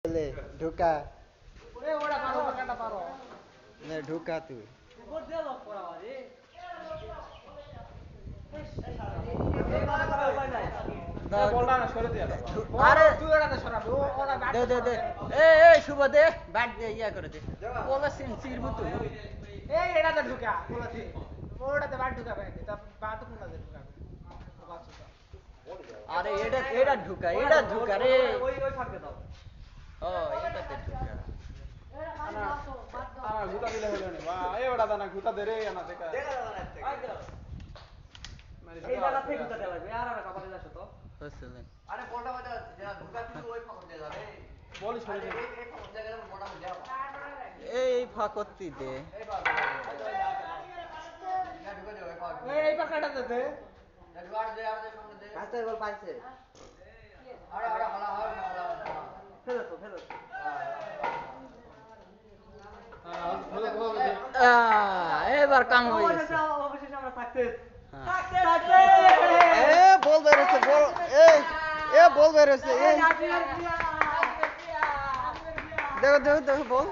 ले ढुका ए ओडा पारो काटा पारो ले ढुका तू बोल दे लो पोरा वाली বলটা না সরে দিয়ে আরে তুই ওটা সরা ওরা ব্যাট দে দে দে শুভ দে ব্যাট দে ইয়া করে দে বলা সিরবু তুই এই এটাতে ঢুকা বলছি ওটাতে ব্যাট ঢুকাবে তা ব্যাট কোনটাতে ঢুকাবে আরে এটা ঢুকা রে ওই ফাঁকে দাও ও এটাতে ঢুকা আনা গুতা দিলে হলো না বা এই ওটা দানা গুতা দে রে আনা দেখা দেখা এই জায়গা থেকে গুতা দেওয়া লাগবে আর কাপাতে যাস তো হসলেন আরে বলটা বাজা যেটা ঢুকা তুই ওই ফাঁক দিয়ে যাবে বল সরে দে এই ফাঁক দিয়ে গেলে বলটা মধ্যে যাবে এই ফাঁকতি দে এই বাবা না ঢুকা দে ওই ফাঁক এই পাকাটা দে না ঢুকা দে আর দে সামনে দে কাছে বল পাইছে আরে আরে হলা হলা ফেলে তো এবার কাম হয়ে গেছে অবশেষে আমরা সাকসেস বল বেরোছে বল বল বেরোছে দেখো বল